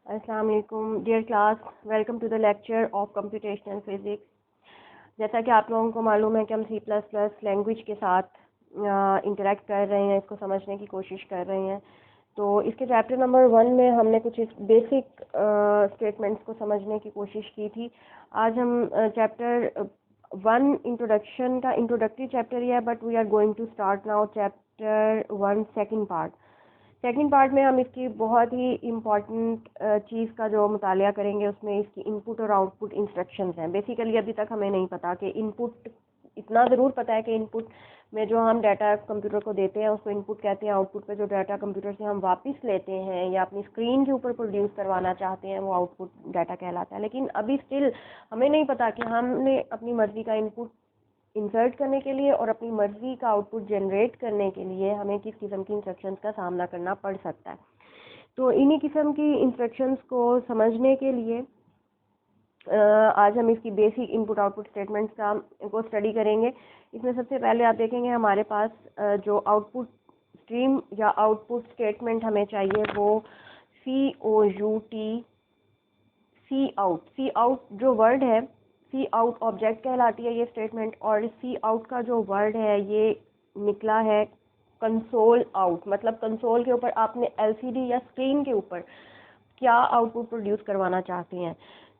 अस्सलाम वालेकुम dear class, welcome to the lecture of computational physics. जैसा कि आप लोगों को मालूम है कि हम सी प्लस प्लस लैंग्वेज के साथ इंटरेक्ट कर रहे हैं, इसको समझने की कोशिश कर रहे हैं। तो इसके चैप्टर नंबर 1 में हमने कुछ इस बेसिक स्टेटमेंट्स को समझने की कोशिश की थी। आज हम चैप्टर 1 इंट्रोडक्शन का इंट्रोडक्टरी चैप्टर ही है, but we are going to start now chapter 1 second part. Second part में हम इसकी बहुत ही इम्पॉर्टेंट चीज़ का जो मुतालिया करेंगे, उसमें इसकी इनपुट और आउटपुट इंस्ट्रक्शंस हैं। बेसिकली अभी तक हमें नहीं पता कि इनपुट, इतना ज़रूर पता है कि इनपुट में जो हम डाटा कंप्यूटर को देते हैं उसको इनपुट कहते हैं। आउटपुट पे जो डाटा कंप्यूटर से हम वापस लेते हैं या अपनी स्क्रीन के ऊपर प्रोड्यूस करवाना चाहते हैं, वो आउटपुट डाटा कहलाता है। लेकिन अभी स्टिल हमें नहीं पता कि हमने अपनी मर्ज़ी का इनपुट इंसर्ट करने के लिए और अपनी मर्ज़ी का आउटपुट जनरेट करने के लिए हमें किस किस्म की इंस्ट्रक्शंस का सामना करना पड़ सकता है। तो इन्हीं किस्म की इंस्ट्रक्शंस को समझने के लिए आज हम इसकी बेसिक इनपुट आउटपुट स्टेटमेंट्स को स्टडी करेंगे। इसमें सबसे पहले आप देखेंगे हमारे पास जो आउटपुट स्ट्रीम या आउटपुट स्टेटमेंट हमें चाहिए वो सी आउट जो वर्ड है, सी आउट ऑब्जेक्ट कहलाती है ये स्टेटमेंट। और सी आउट का जो वर्ड है ये निकला है कंसोल आउट। मतलब कंसोल के ऊपर आपने एलसीडी या स्क्रीन के ऊपर क्या आउटपुट प्रोड्यूस करवाना चाहते हैं,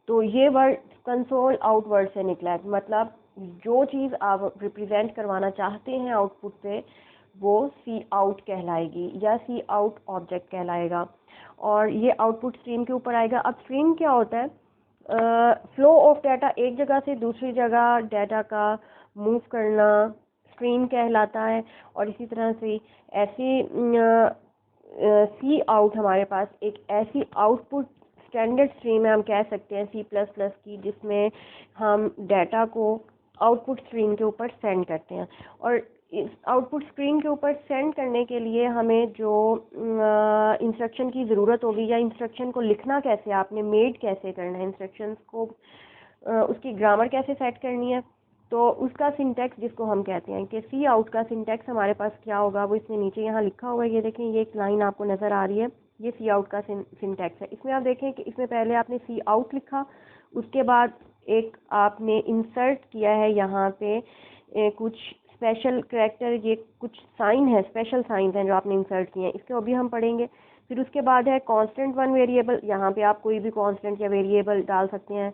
तो ये वर्ड कंसोल आउट वर्ड से निकला है। मतलब जो चीज़ आप रिप्रेजेंट करवाना चाहते हैं आउटपुट पे, वो सी आउट कहलाएगी या सी आउट ऑब्जेक्ट कहलाएगा। और ये आउटपुट स्ट्रीम के ऊपर आएगा। अब स्ट्रीम क्या होता है? फ्लो ऑफ डाटा, एक जगह से दूसरी जगह डाटा का मूव करना स्ट्रीम कहलाता है। और इसी तरह से ऐसी सी आउट हमारे पास एक ऐसी आउटपुट स्टैंडर्ड स्ट्रीम है, हम कह सकते हैं सी प्लस प्लस की, जिसमें हम डाटा को आउटपुट स्क्रीन के ऊपर सेंड करते हैं। और इस आउटपुट स्क्रीन के ऊपर सेंड करने के लिए हमें जो इंस्ट्रक्शन की ज़रूरत होगी या इंस्ट्रक्शन को लिखना कैसे, आपने मेड कैसे करना है इंस्ट्रक्शंस को, उसकी ग्रामर कैसे सेट करनी है, तो उसका सिंटैक्स जिसको हम कहते हैं कि सी आउट का सिंटैक्स हमारे पास क्या होगा, वो इसमें नीचे यहाँ लिखा हुआ है। ये देखें, ये एक लाइन आपको नज़र आ रही है, ये सी आउट का सिंटैक्स है। इसमें आप देखें कि इसमें पहले आपने सी आउट लिखा, उसके बाद एक आपने इंसर्ट किया है यहाँ पे कुछ स्पेशल कैरेक्टर, ये कुछ साइन है, स्पेशल साइंस हैं जो आपने इंसर्ट किए हैं, इसको अभी हम पढ़ेंगे। फिर उसके बाद है कांस्टेंट वन वेरिएबल, यहाँ पे आप कोई भी कांस्टेंट या वेरिएबल डाल सकते हैं।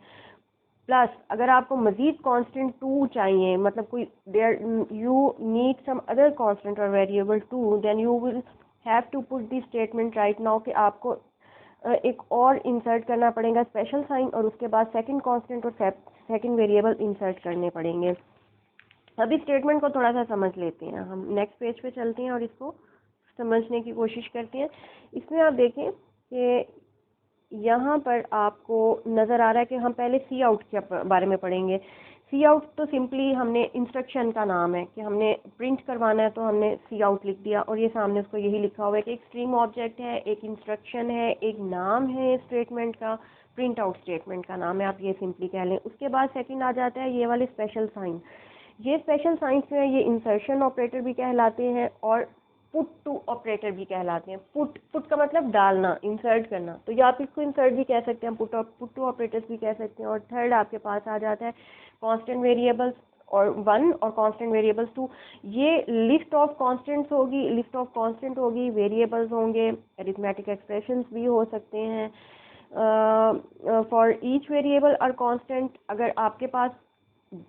प्लस अगर आपको मजीद कांस्टेंट टू चाहिए, मतलब कोई there you need some other constant और variable too, then you will have to put this statement right now कि आपको एक और इंसर्ट करना पड़ेगा स्पेशल साइन, और उसके बाद सेकंड कांस्टेंट और सेकंड वेरिएबल इंसर्ट करने पड़ेंगे। अभी स्टेटमेंट को थोड़ा सा समझ लेते हैं, हम नेक्स्ट पेज पे चलते हैं और इसको समझने की कोशिश करते हैं। इसमें आप देखें कि यहाँ पर आपको नज़र आ रहा है कि हम पहले सी आउट के बारे में पढ़ेंगे। सी आउट तो सिंपली हमने इंस्ट्रक्शन का नाम है कि हमने प्रिंट करवाना है, तो हमने सी आउट लिख दिया और ये सामने उसको यही लिखा हुआ है कि एक स्ट्रीम ऑब्जेक्ट है, एक इंस्ट्रक्शन है, एक नाम है स्टेटमेंट का, प्रिंट आउट स्टेटमेंट का नाम है, आप ये सिंपली कह लें। उसके बाद सेकंड आ जाता है ये वाले स्पेशल साइन। ये स्पेशल साइंस में ये इंसर्शन ऑपरेटर भी कहलाते हैं और पुट टू ऑपरेटर भी कहलाते हैं। पुट का मतलब डालना, इंसर्ट करना, तो या आप इसको इंसर्ट भी कह सकते हैं, पुट टू ऑपरेटर्स भी कह सकते हैं। और थर्ड आपके पास आ जाता है कांस्टेंट वेरिएबल्स और 1 और कांस्टेंट वेरिएबल्स 2। ये लिस्ट ऑफ कांस्टेंट्स होगी, लिस्ट ऑफ कांस्टेंट होगी, वेरिएबल्स होंगे, अरिथमेटिक एक्सप्रेशंस भी हो सकते हैं। फॉर ईच वेरिएबल और कांस्टेंट, अगर आपके पास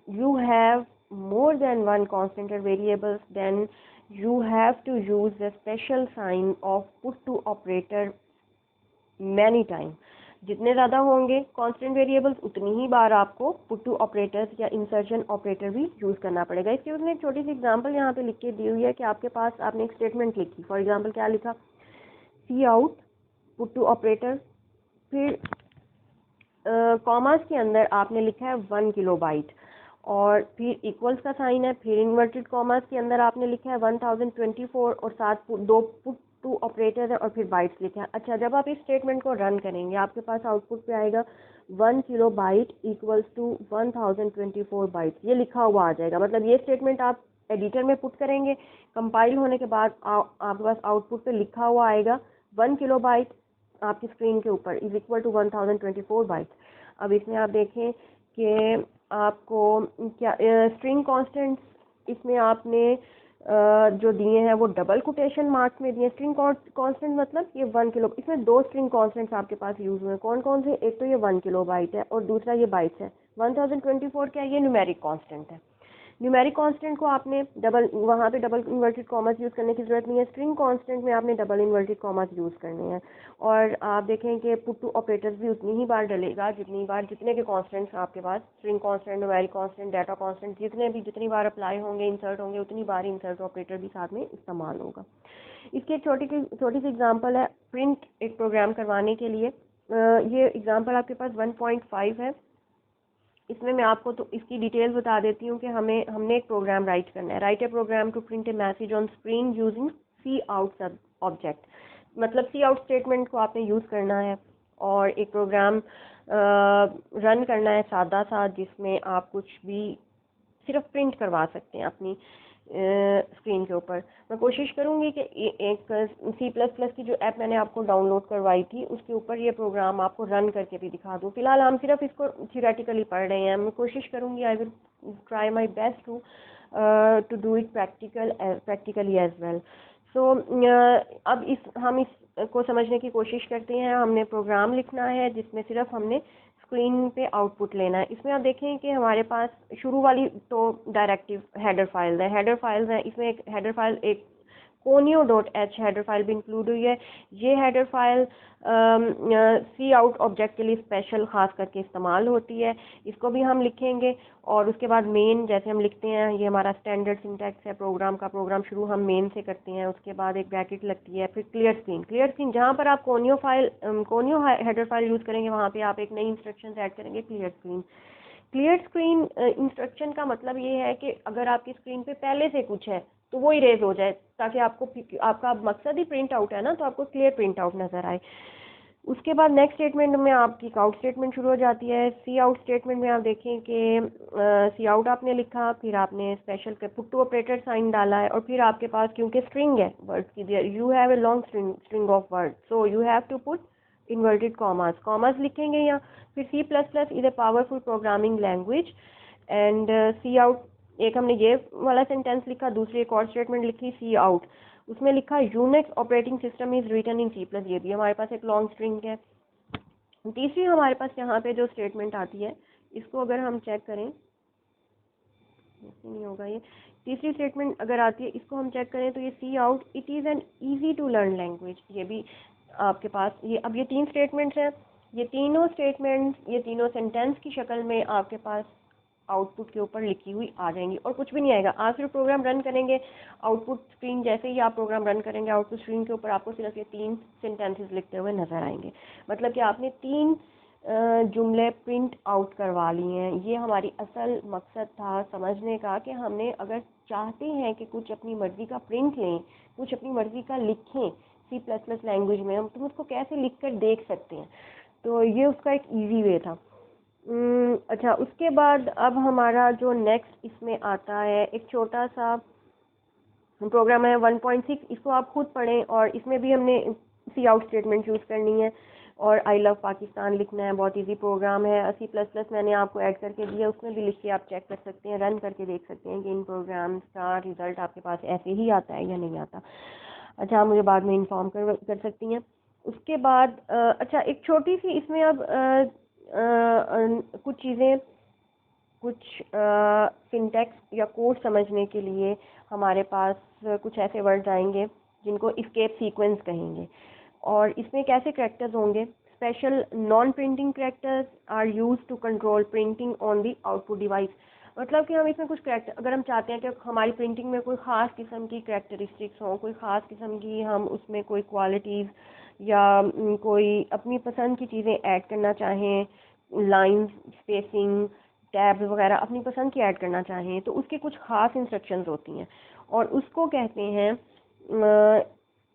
you have more than one constant or variables, then you have to use the special sign of put to operator many time। जितने ज़्यादा होंगे कांस्टेंट वेरिएबल्स, उतनी ही बार आपको पुट टू ऑपरेटर्स या insertion operator भी यूज़ करना पड़ेगा। इसके उसने एक छोटी सी एग्जांपल यहाँ पे लिख के दी हुई है कि आपके पास आपने एक स्टेटमेंट लिखी, फॉर एग्जांपल क्या लिखा, सी आउट पुट टू ऑपरेटर, फिर कॉमास के अंदर आपने लिखा है 1 किलोबाइट, और फिर इक्वल्स का साइन है, फिर इन्वर्टेड कॉमास के अंदर आपने लिखा है 1024 और साथ दो पुट टू ऑपरेटर है और फिर बाइट्स लिखा है। अच्छा, जब आप इस स्टेटमेंट को रन करेंगे आपके पास आउटपुट पे आएगा 1 किलोबाइट इक्वल्स टू 1024 बाइट्स, ये लिखा हुआ आ जाएगा। मतलब ये स्टेटमेंट आप एडिटर में पुट करेंगे, कंपाइल होने के बाद आपके पास आउटपुट पे लिखा हुआ आएगा 1 किलोबाइट आपकी स्क्रीन के ऊपर इज इक्वल टू 1024 बाइट्स। अब इसमें आप देखें कि आपको क्या स्ट्रिंग कॉन्स्टेंट्स इसमें आपने जो दिए हैं वो डबल कोटेशन मार्क्स में दिए। स्ट्रिंग कांस्टेंट मतलब ये 1 किलो, इसमें दो स्ट्रिंग कांस्टेंट्स आपके पास यूज हुए हैं। कौन कौन से? एक तो ये 1 किलो बाइट है और दूसरा ये बाइट्स है। 1024 क्या है? ये न्यूमेरिक कांस्टेंट है। न्यूमेरिक कांस्टेंट को आपने डबल, वहाँ पे डबल इन्वर्टेड कॉमास यूज़ करने की ज़रूरत नहीं है। स्ट्रिंग कांस्टेंट में आपने डबल इन्वर्टेड कॉमास यूज़ करने हैं। और आप देखें कि पुट टू ऑपरेटर्स भी उतनी ही बार डलेगा जितने के कांस्टेंट्स आपके पास, string constant, numeric constant, data constant जितनी बार अप्लाई होंगे, इंसर्ट होंगे, उतनी बार इंसर्ट ऑपरेटर भी साथ में इस्तेमाल होगा। इसकी एक छोटी सी एग्जाम्पल है प्रिंट एक प्रोग्राम करवाने के लिए। ये एग्जाम्पल आपके पास 1.5 है। इसमें मैं आपको तो इसकी डिटेल्स बता देती हूँ कि हमने एक प्रोग्राम राइट करना है। Write a program to print a message on screen using C out object. मतलब सी आउट स्टेटमेंट को आपने यूज़ करना है और एक प्रोग्राम रन करना है सादा सा, जिसमें आप कुछ भी सिर्फ प्रिंट करवा सकते हैं अपनी स्क्रीन के ऊपर। मैं कोशिश करूंगी कि एक C++ की जो ऐप मैंने आपको डाउनलोड करवाई थी उसके ऊपर ये प्रोग्राम आपको रन करके भी दिखा दूं। फिलहाल हम सिर्फ इसको थियोरेटिकली पढ़ रहे हैं। मैं कोशिश करूंगी, I will try my best to do it practically as well. So अब हम इसको समझने की कोशिश करते हैं। हमने प्रोग्राम लिखना है जिसमें सिर्फ हमने स्क्रीन पे आउटपुट लेना है। इसमें आप देखें कि हमारे पास शुरू वाली तो डायरेक्टिव हेडर फाइल है, इसमें एक हेडर फाइल, एक conio.h हेडर फाइल भी इंक्लूड हुई है। ये header file C out object के लिए स्पेशल खास करके इस्तेमाल होती है। इसको भी हम लिखेंगे और उसके बाद मेन जैसे हम लिखते हैं, ये हमारा स्टैंडर्ड सिंटैक्स है प्रोग्राम का। प्रोग्राम शुरू हम मेन से करते हैं, उसके बाद एक ब्रैकेट लगती है, फिर क्लियर स्क्रीन जहाँ पर आप कोनियो हेडर फाइल यूज़ करेंगे वहाँ पे आप एक नई इंस्ट्रक्शन ऐड करेंगे, क्लियर स्क्रीन इंस्ट्रक्शन का मतलब ये है कि अगर आपकी स्क्रीन पे पहले से कुछ है तो वो इरेज हो जाए, ताकि आपका मकसद ही प्रिंट आउट है ना, तो आपको क्लियर प्रिंट आउट नजर आए। उसके बाद नेक्स्ट स्टेटमेंट में आपकी आउट स्टेटमेंट शुरू हो जाती है। सी आउट स्टेटमेंट में आप देखें कि सी आउट आपने लिखा, फिर आपने special put to operator sign डाला है, और फिर आपके पास क्योंकि स्ट्रिंग है वर्ड्स की, you have a long string of word, so you have to put inverted commas लिखेंगे यहाँ। फिर C++ is a powerful programming language and C out, एक हमने ये वाला सेंटेंस लिखा, दूसरी एक और स्टेटमेंट लिखी सी आउट, उसमें लिखा Unix operating system is written in C++। ये भी हमारे पास एक लॉन्ग स्ट्रिंग है। तीसरी हमारे पास यहाँ पे जो स्टेटमेंट आती है, इसको अगर हम चेक करें, नहीं होगा ये, तीसरी स्टेटमेंट अगर आती है इसको हम चेक करें तो ये see out it is an easy to learn language. ये भी आपके पास ये, अब ये 3 स्टेटमेंट्स हैं। ये तीनों सेंटेंस की शक्ल में आपके पास आउटपुट के ऊपर लिखी हुई आ जाएंगी और कुछ भी नहीं आएगा। आप सिर्फ प्रोग्राम रन करेंगे, आउटपुट स्क्रीन जैसे ही आप प्रोग्राम रन करेंगे, आउटपुट स्क्रीन के ऊपर आपको सिर्फ ये 3 सेंटेंसेस लिखते हुए नजर आएंगे। मतलब कि आपने 3 जुमले प्रिंट आउट करवा लिए हैं। ये हमारी असल मकसद था समझने का कि हमने अगर चाहते हैं कि कुछ अपनी मर्ज़ी का प्रिंट लें, कुछ अपनी मर्ज़ी का लिखें C++ लैंग्वेज में, हम तुम उसको कैसे लिख कर देख सकते हैं। तो ये उसका एक इजी वे था। अच्छा, उसके बाद अब हमारा जो नेक्स्ट इसमें आता है एक छोटा सा प्रोग्राम है 1.6। इसको आप खुद पढ़ें और इसमें भी हमने सी आउट स्टेटमेंट यूज़ करनी है और आई लव पाकिस्तान लिखना है। बहुत इजी प्रोग्राम है। C++ मैंने आपको ऐड करके दिया, उसमें भी लिख के आप चेक कर सकते हैं, रन करके देख सकते हैं कि इन प्रोग्राम्स का रिजल्ट आपके पास ऐसे ही आता है या नहीं आता। अच्छा, आप मुझे बाद में इन्फॉर्म कर सकती हैं। उसके बाद अच्छा, एक छोटी सी इसमें अब कुछ चीज़ें, कुछ सिंटैक्स या कोड समझने के लिए हमारे पास कुछ ऐसे वर्ड्स आएंगे जिनको एस्केप सीक्वेंस कहेंगे, और इसमें कैसे कैरेक्टर्स होंगे। Special non printing characters are use to control printing on the output device. मतलब कि हम इसमें कुछ कैरेक्टर, अगर हम चाहते हैं कि हमारी प्रिंटिंग में कोई ख़ास किस्म की कैरेक्टरिस्टिक्स हों, कोई ख़ास किस्म की हम उसमें कोई क्वालिटीज़ या कोई अपनी पसंद की चीज़ें ऐड करना चाहें, लाइंस, स्पेसिंग, टैब्स वगैरह अपनी पसंद की ऐड करना चाहें, तो उसकी कुछ ख़ास इंस्ट्रक्शंस होती हैं और उसको कहते हैं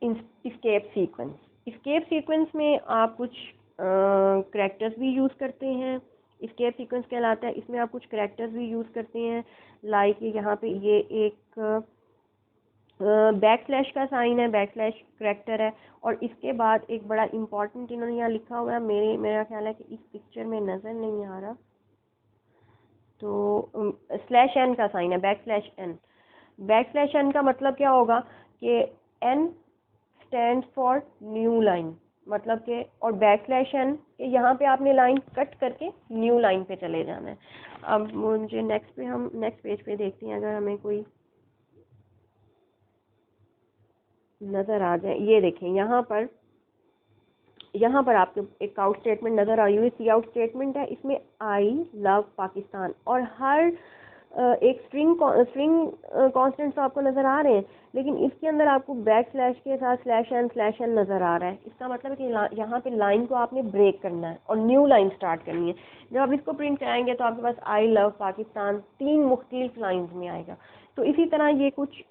एस्केप सीक्वेंस। एस्केप सीक्वेंस में आप कुछ करैक्टर्स भी यूज़ करते हैं, एस्केप सीक्वेंस कहलाता है। इसमें आप कुछ करैक्टर्स भी यूज़ करते हैं, लाइक यहाँ पे ये एक बैक स्लैश का साइन है, बैक स्लैश करैक्टर है। और इसके बाद एक बड़ा इम्पॉर्टेंट इन्होंने यहाँ लिखा हुआ है, मेरा ख्याल है कि इस पिक्चर में नज़र नहीं आ रहा, तो स्लैश एन का साइन है, back slash N. Back slash N का मतलब क्या होगा कि N stand for new line, मतलब कि, और बैक स्लैश एन के यहाँ पे आपने लाइन कट करके न्यू लाइन पे चले जाना है। अब मुझे नेक्स्ट पेज पे देखते हैं अगर हमें कोई नज़र आ जाए। ये देखें यहाँ पर आपको एक आउट स्टेटमेंट नज़र आई हुई, सी आउट स्टेटमेंट है। इसमें आई लव पाकिस्तान और हर एक स्ट्रिंग कॉन्स्टेंट तो आपको नज़र आ रहे हैं, लेकिन इसके अंदर आपको बैक स्लैश के साथ स्लैश एन नज़र आ रहा है। इसका मतलब है कि यहाँ पे लाइन को आपने ब्रेक करना है और न्यू लाइन स्टार्ट करनी है। जब आप इसको प्रिंट कराएंगे तो आपके पास आई लव पाकिस्तान 3 मुख्तलिफ लाइन्स में आएगा। तो इसी तरह ये कुछ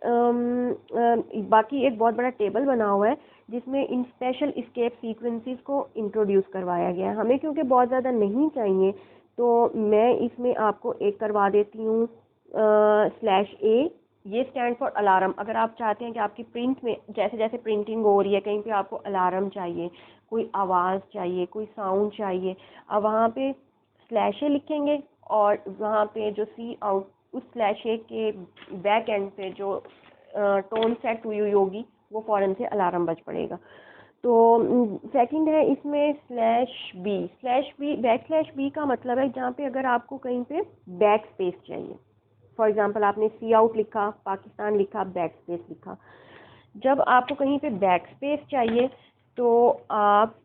बाकी एक बहुत बड़ा टेबल बना हुआ है जिसमें इन स्पेशल एस्केप सीक्वेंसेस को इंट्रोड्यूस करवाया गया है। हमें क्योंकि बहुत ज़्यादा नहीं चाहिए तो मैं इसमें आपको एक करवा देती हूँ, स्लैश ए, ये स्टैंड फॉर अलार्म। अगर आप चाहते हैं कि आपकी प्रिंट में जैसे जैसे प्रिंटिंग हो रही है कहीं पे आपको अलार्म चाहिए, कोई आवाज़ चाहिए, कोई साउंड चाहिए, अब वहाँ पे स्लैश ए लिखेंगे और वहाँ पे जो सी आउट उस स्लैश ए के बैक एंड पे जो टोन सेट हुई होगी वो फ़ौरन से अलार्म बज पड़ेगा। तो सेकंड है इसमें slash B back slash B का मतलब है जहाँ पे अगर आपको कहीं पे बैक स्पेस चाहिए, फॉर एग्जांपल आपने सी आउट लिखा, पाकिस्तान लिखा, बैक स्पेस लिखा। जब आपको कहीं पे बैक स्पेस चाहिए तो आप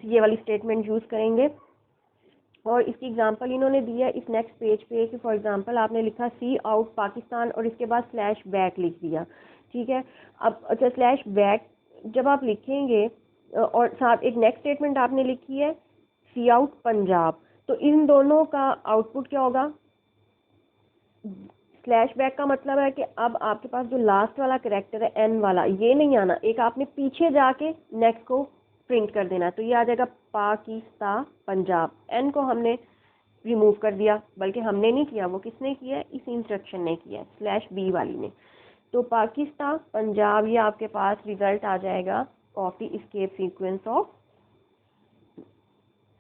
ये वाली स्टेटमेंट यूज़ करेंगे। और इसकी एग्जांपल इन्होंने दिया इस नेक्स्ट पेज पे कि फॉर एग्जांपल आपने लिखा सी आउट पाकिस्तान और इसके बाद स्लैश बैक लिख दिया, ठीक है। अब अच्छा, स्लैश बैक जब आप लिखेंगे और साथ एक नेक्स्ट स्टेटमेंट आपने लिखी है सी आउट पंजाब, तो इन दोनों का आउटपुट क्या होगा? स्लैश बैक का मतलब है कि अब आपके पास जो लास्ट वाला करेक्टर है एन वाला, ये नहीं आना, एक आपने पीछे जाके नेक्स्ट को प्रिंट कर देना। तो ये आ जाएगा पाकिस्तान पंजाब। एन को हमने रिमूव कर दिया, बल्कि हमने नहीं किया, वो किसने किया है? इस इंस्ट्रक्शन ने किया है, स्लैश बी वाली ने। तो पाकिस्तान पंजाब ये आपके पास रिजल्ट आ जाएगा of the escape sequence of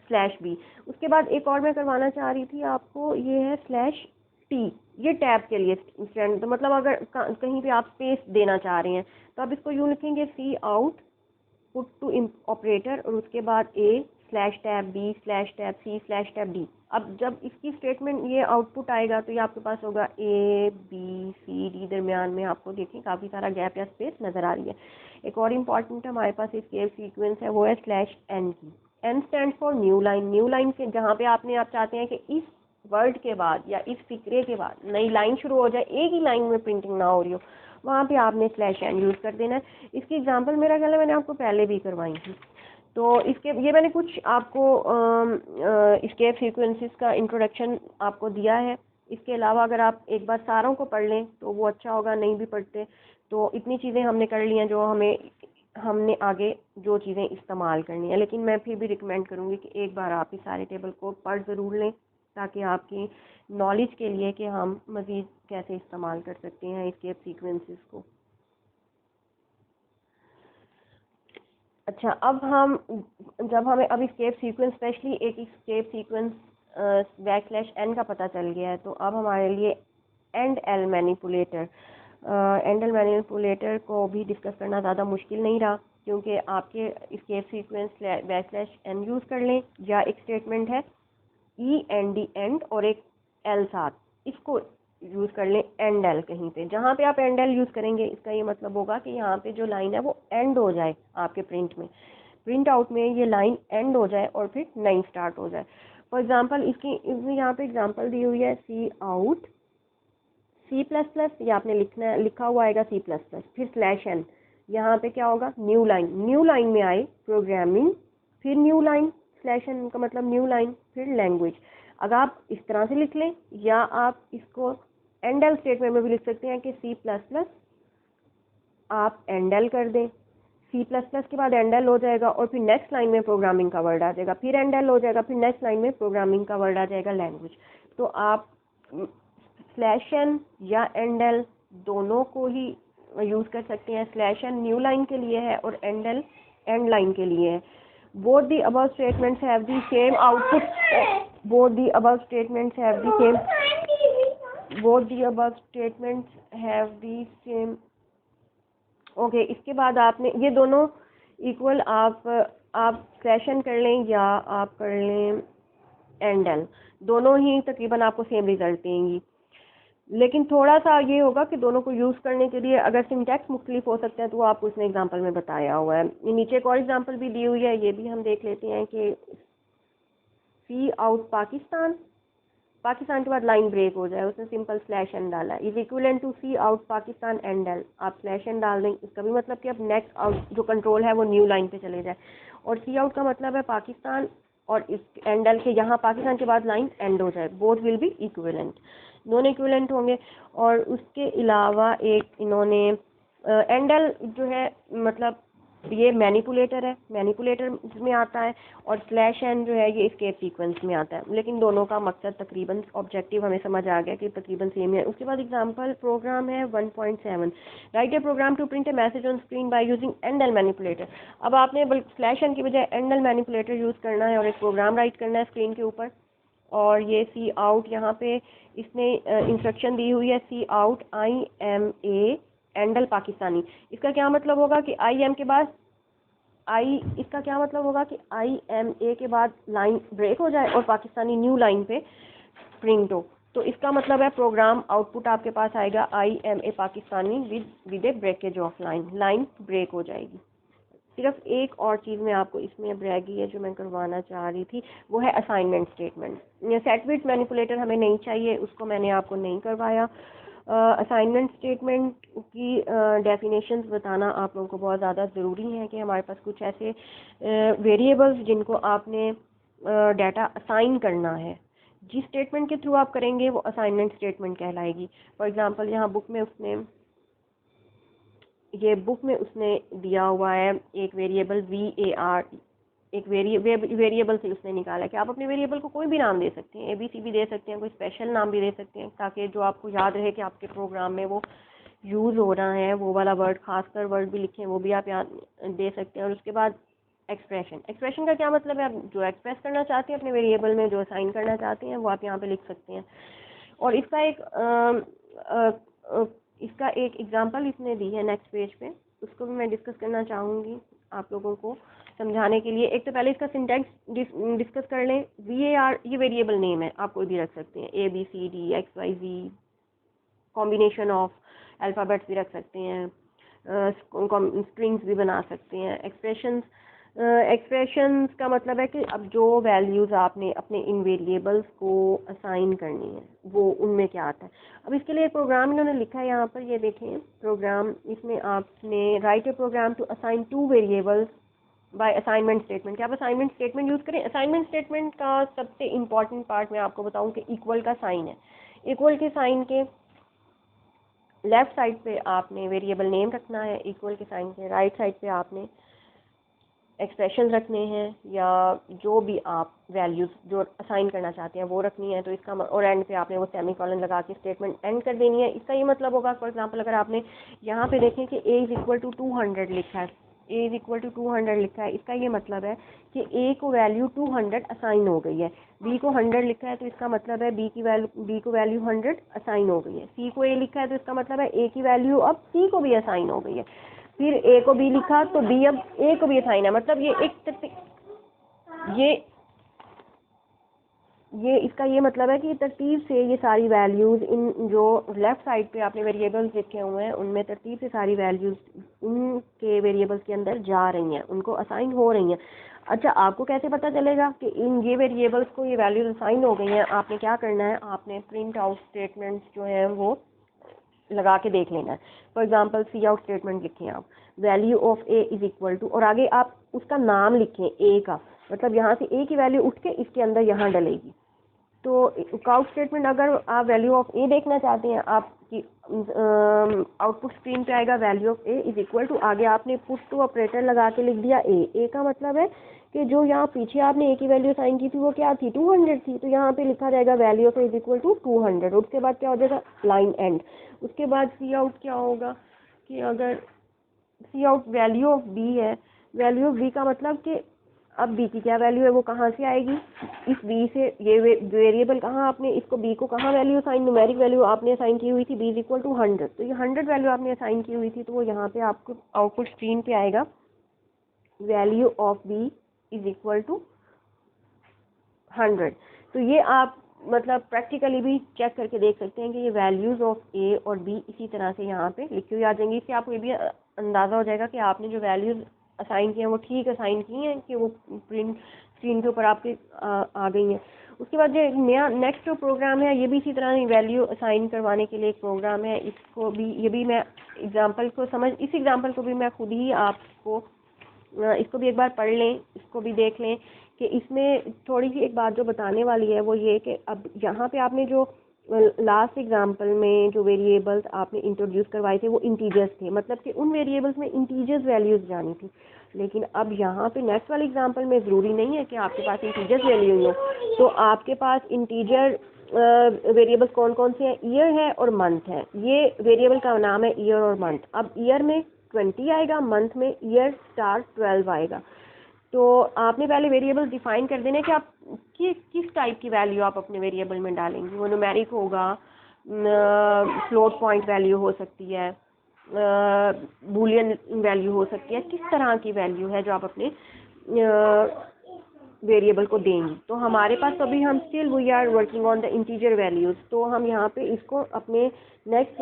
slash B. उसके बाद एक और मैं करवाना चाह रही थी आपको, ये है स्लैश टी, ये टैब के लिए स्टैंड। तो मतलब अगर कहीं पे आप स्पेस देना चाह रहे हैं तो आप इसको यूँ लिखेंगे C out put to operator और उसके बाद A slash tab B slash tab C slash tab D. अब जब इसकी स्टेटमेंट ये आउटपुट आएगा तो ये आपके पास होगा ए बी सी डी, दरमियान में आपको देखें काफ़ी सारा गैप या स्पेस नज़र आ रही है। एक और इम्पॉर्टेंट हमारे पास इसके सीक्वेंस है, वो है स्लैश एन की। N stand for new line. New line के जहाँ पे आप चाहते हैं कि इस वर्ड के बाद या इस फिक्रे के बाद नई लाइन शुरू हो जाए, एक ही लाइन में प्रिंटिंग ना हो रही हो, वहाँ पे आपने स्लैश एन यूज़ कर देना है। इसकी एग्जांपल मेरा ख्याल है मैंने आपको पहले भी करवाई थी। तो इसके ये मैंने कुछ आपको इसके सीक्वेंसेस का इंट्रोडक्शन आपको दिया है। इसके अलावा अगर आप एक बार सारों को पढ़ लें तो वो अच्छा होगा, नहीं भी पढ़ते तो इतनी चीज़ें हमने कर ली हैं जो हमने आगे जो चीज़ें इस्तेमाल करनी है। लेकिन मैं फिर भी रिकमेंड करूँगी कि एक बार आप इस सारे टेबल को पढ़ ज़रूर लें, ताकि आपकी नॉलेज के लिए कि हम मज़ीद कैसे इस्तेमाल कर सकते हैं एस्केप सीक्वेंसेस को। अच्छा, जब हमें अब एस्केप सीक्वेंस, स्पेशली एक escape sequence back slash N का पता चल गया है, तो अब हमारे लिए एंड एल मैनिपुलेटर को भी डिस्कस करना ज़्यादा मुश्किल नहीं रहा, क्योंकि आपके escape sequence back slash N use कर लें, या एक स्टेटमेंट है ई एन डी एंड और एक एल साथ, इसको यूज़ कर लें एंड एल कहीं पे। जहाँ पे आप एंड एल यूज़ करेंगे इसका ये मतलब होगा कि यहाँ पे जो लाइन है वो एंड हो जाए, आपके प्रिंट आउट में ये लाइन एंड हो जाए और फिर नई स्टार्ट हो जाए। फॉर एग्जांपल इसमें यहाँ पे एग्जांपल दी हुई है सी आउट सी प्लस प्लस, ये आपने लिखा हुआ आएगा सी प्लस प्लस, फिर स्लैश एन, यहाँ पे क्या होगा? न्यू लाइन में आए प्रोग्रामिंग, फिर न्यू लाइन, स्लैश एन का मतलब न्यू लाइन, फिर लैंग्वेज। अगर आप इस तरह से लिख लें, या आप इसको एंड एल स्टेटमेंट में भी लिख सकते हैं कि सी प्लस प्लस आप एंड एल कर दें, सी प्लस प्लस के बाद एंड एल हो जाएगा और फिर नेक्स्ट लाइन में प्रोग्रामिंग का वर्ड आ जाएगा, फिर एंड एल हो जाएगा, फिर नेक्स्ट लाइन में प्रोग्रामिंग का वर्ड आ जाएगा लैंग्वेज। तो आप स्लैश एन या एंड एल दोनों को ही यूज़ कर सकते हैं। स्लैश एन न्यू लाइन के लिए है और एंड एंड लाइन के लिए है। Both the above statements have the same output. Both the above statements have the same. Both the above statements have the same. Okay, इसके बाद आपने ये दोनों इक्वल आप स्लैश एन कर लें या आप कर लें एंड एल, दोनों ही तकरीबन आपको सेम रिजल्ट देंगी। लेकिन थोड़ा सा ये होगा कि दोनों को यूज़ करने के लिए अगर सिंटैक्स मुख्तलिफ हो सकते हैं तो वो आपको इसमें एग्जांपल में बताया हुआ है। ये नीचे एक और एग्जांपल भी दी हुई है, ये भी हम देख लेते हैं कि सी आउट पाकिस्तान, पाकिस्तान के बाद लाइन ब्रेक हो जाए, उसने सिंपल स्लैश एन डाला, is equivalent to C out Pakistan end L. आप स्लैश एन डाल दें, इसका भी मतलब कि अब नेक्स्ट आउट जो कंट्रोल है वो न्यू लाइन पे चले जाए। और सी आउट का मतलब है पाकिस्तान और इस एंड एल के यहाँ पाकिस्तान के बाद लाइन एंड हो जाए, both will be equivalent, non equivalent होंगे। और उसके अलावा एक इन्होंने एंड एल जो है मतलब ये मैनिपुलेटर है, मैनिपुलेटर में आता है, और स्लैश एन जो है ये एस्केप सीक्वेंस में आता है। लेकिन दोनों का मकसद तकरीबन ऑब्जेक्टिव हमें समझ आ गया कि तकरीबन सेम है। उसके बाद एग्जांपल प्रोग्राम है 1.7, write a program to print a message on screen by using end L manipulator. अब आपने स्लैश एन की बजाय एंड एल मैनिपुलेटर यूज़ करना है और एक प्रोग्राम राइट करना है स्क्रीन के ऊपर। और ये सी आउट यहाँ पे इसने इंस्ट्रक्शन दी हुई है, सी आउट IMA एंडल पाकिस्तानी। इसका क्या मतलब होगा कि IM के बाद इसका क्या मतलब होगा कि IMA के बाद लाइन ब्रेक हो जाए और पाकिस्तानी न्यू लाइन पे प्रिंट हो। तो इसका मतलब है प्रोग्राम आउटपुट आपके पास आएगा IMA Pakistani with a breakage of line, line break हो जाएगी। सिर्फ एक और चीज़ मैं आपको इसमें अब रह गई है जो मैं करवाना चाह रही थी, वो है assignment statement. Set bit manipulator हमें नहीं चाहिए, उसको मैंने आपको नहीं करवाया। असाइनमेंट स्टेटमेंट की डेफिनेशंस बताना आप लोगों को बहुत ज़्यादा ज़रूरी है कि हमारे पास कुछ ऐसे वेरिएबल्स जिनको आपने डाटा असाइन करना है, जिस स्टेटमेंट के थ्रू आप करेंगे वो असाइनमेंट स्टेटमेंट कहलाएगी। फॉर एग्जांपल यहाँ बुक में उसने दिया हुआ है एक वेरिएबल VAR, एक वेरिएबल से उसने निकाला कि आप अपने वेरिएबल को कोई भी नाम दे सकते हैं, ABC भी दे सकते हैं, कोई स्पेशल नाम भी दे सकते हैं, ताकि जो आपको याद रहे कि आपके प्रोग्राम में वो यूज़ हो रहा है, वो वाला वर्ड, खासकर वर्ड भी लिखे हैं वो भी आप याद दे सकते हैं। और उसके बाद एक्सप्रेशन का क्या मतलब है, आप जो एक्सप्रेस करना चाहते हैं अपने वेरिएबल में, जो असाइन करना चाहते हैं वो आप यहाँ पे लिख सकते हैं। और इसका एक एग्जांपल इसने दी है नेक्स्ट पेज पे, उसको भी मैं डिस्कस करना चाहूँगी आप लोगों को समझाने के लिए। एक तो पहले इसका सिंटैक्स डिस्कस कर लें। VAR ये वेरिएबल नेम है, आप कोई भी रख सकते हैं, ABCD XYZ, combination of alphabets भी रख सकते हैं, स्ट्रिंग्स भी बना सकते हैं। एक्सप्रेशंस का मतलब है कि अब जो वैल्यूज़ आपने अपने इन वेरिएबल्स को असाइन करनी है वो उनमें क्या आता है। अब इसके लिए एक प्रोग्राम इन्होंने लिखा है यहाँ पर, ये देखें प्रोग्राम, इसमें आपने write a program to assign 2 variables by assignment statement. क्या आप असाइनमेंट स्टेटमेंट यूज़ करें? असाइनमेंट स्टेटमेंट का सबसे इम्पॉर्टेंट पार्ट मैं आपको बताऊँ कि इक्वल का साइन है। इक्वल के साइन के लेफ़्ट साइड पे आपने वेरिएबल नेम रखना है, इक्वल के साइन के राइट साइड पे आपने एक्सप्रेशन रखने हैं या जो भी आप वैल्यूज़ जो असाइन करना चाहते हैं वो रखनी है। तो इसका और एंड पे आपने वो सेमीकोलन लगा के स्टेटमेंट एंड कर देनी है। इसका ये मतलब होगा, फॉर एग्जांपल अगर आपने यहाँ पे देखें कि A = 200 लिखा है, A = 200 लिखा है, इसका ये मतलब है कि A को वैल्यू 200 असाइन हो गई है। B को 100 लिखा है तो इसका मतलब है B को वैल्यू 100 असाइन हो गई है। C को A लिखा है तो इसका मतलब है A की वैल्यू अब C को भी असाइन हो गई है। फिर A को B लिखा तो B अब A को भी असाइन है। मतलब ये एक ये इसका ये मतलब है कि तरतीब से ये सारी वैल्यूज़ इन जो लेफ़्ट साइड पे आपने वेरिएबल्स लिखे हुए हैं उनमें तरतीब से सारी वैल्यूज़ उनके वेरिएबल्स के अंदर जा रही हैं, उनको असाइन हो रही हैं। अच्छा, आपको कैसे पता चलेगा कि इन ये वेरिएबल्स को ये वैल्यूज़ असाइन हो गई हैं? आपने क्या करना है, आपने प्रिंट आउट स्टेटमेंट्स जो हैं वो लगा के देख लेना है। For example C out statement लिखें आप, वैल्यू ऑफ A = और आगे आप उसका नाम लिखें A का, मतलब यहाँ से A की वैल्यू उठ के इसके अंदर यहाँ डलेगी। तो काउट स्टेटमेंट अगर आप वैल्यू ऑफ A देखना चाहते हैं, आपकी आउटपुट स्क्रीन पे आएगा वैल्यू ऑफ A = आगे आपने पुट टू ऑपरेटर लगा के लिख दिया A का मतलब है कि जो यहाँ पीछे आपने A की वैल्यू साइन की थी वो क्या थी, 200 थी, तो यहाँ पे लिखा जाएगा वैल्यू ऑफ A = 200। उसके बाद क्या हो जाएगा, लाइन एंड। उसके बाद सी आउट क्या होगा, कि अगर सी आउट वैल्यू ऑफ बी है, वैल्यू ऑफ बी का मतलब कि अब बी की क्या वैल्यू है वो कहाँ से आएगी, इस बी से। ये वेरिएबल कहाँ आपने इसको बी को कहाँ वैल्यू असाइन, न्यूमेरिक वैल्यू आपने असाइन की हुई थी बी इज इक्वल टू 100, तो ये 100 वैल्यू आपने असाइन की हुई थी, तो वो यहाँ पे आपको आउटपुट स्क्रीन पे आएगा value of B is equal to 100। तो ये आप मतलब प्रैक्टिकली भी चेक करके देख सकते हैं कि ये वैल्यूज़ ऑफ ए और बी इसी तरह से यहाँ पे लिखी हुई आ जाएंगी। इससे आपको ये भी अंदाज़ा हो जाएगा कि आपने जो वैल्यूज़ असाइन किए हैं वो ठीक असाइन की हैं, कि वो प्रिंट स्क्रीन के ऊपर आपके आ गई हैं। उसके बाद जो नया नेक्स्ट जो प्रोग्राम है ये भी इसी तरह वैल्यू असाइन करवाने के लिए एक प्रोग्राम है। इसको भी ये भी मैं एग्जाम्पल को इस एग्जाम्पल को भी मैं खुद ही आपको इसको भी एक बार पढ़ लें, इसको भी देख लें कि इसमें थोड़ी सी एक बात जो बताने वाली है वो ये कि अब यहाँ पे आपने जो लास्ट एग्जांपल में जो वेरिएबल्स आपने इंट्रोड्यूस करवाए थे वो इंटीजर्स थे, मतलब कि उन वेरिएबल्स में इंटीजर्स वैल्यूज़ जानी थी। लेकिन अब यहाँ पे नेक्स्ट वाले एग्जांपल में ज़रूरी नहीं है कि आपके पास इंटीजर्स वैल्यू हो, तो आपके पास इंटीजर वेरिएबल्स कौन कौन से हैं, ईयर है और मंथ है। ये वेरिएबल का नाम है ईयर और मंथ। अब ईयर में 20 आएगा, मंथ में ईयर स्टार 12 आएगा। तो आपने पहले वेरिएबल डिफाइन कर देने कि आप किस टाइप की वैल्यू आप अपने वेरिएबल में डालेंगे। वो न्यूमेरिक होगा, फ्लोट पॉइंट वैल्यू हो सकती है, बूलियन वैल्यू हो सकती है, किस तरह की वैल्यू है जो आप अपने वेरिएबल को देंगे। तो हमारे पास अभी हम still we are working on the integer values, तो हम यहाँ पे इसको अपने नेक्स्ट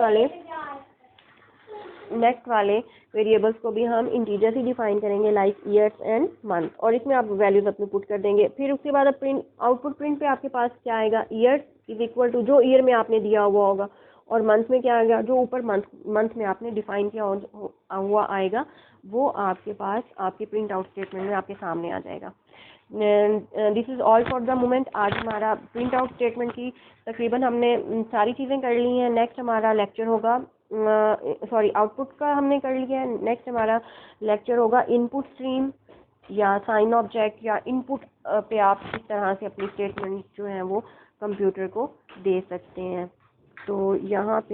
वाले वेरिएबल्स को भी हम इंटीजर ही डिफाइन करेंगे, लाइक ईयर्स एंड मंथ, और इसमें आप वैल्यूज अपनी पुट कर देंगे। फिर उसके बाद अब प्रिंट आउटपुट प्रिंट पे आपके पास क्या आएगा, ईयर्स इज इक्वल टू जो ईयर में आपने दिया हुआ होगा, और मंथ में क्या आएगा, जो ऊपर मंथ में आपने डिफाइन किया हुआ आएगा, वो आपके पास आपके प्रिंट आउट स्टेटमेंट में आपके सामने आ जाएगा। This is all for the moment. आज हमारा प्रिंट आउट स्टेटमेंट की तकरीबन हमने सारी चीज़ें कर ली हैं। नेक्स्ट हमारा लेक्चर होगा, सॉरी आउटपुट का हमने कर लिया है। नेक्स्ट हमारा लेक्चर होगा इनपुट स्ट्रीम या साइन ऑब्जेक्ट या इनपुट पे आप किस तरह से अपनी स्टेटमेंट जो है वो कंप्यूटर को दे सकते हैं। तो यहाँ पे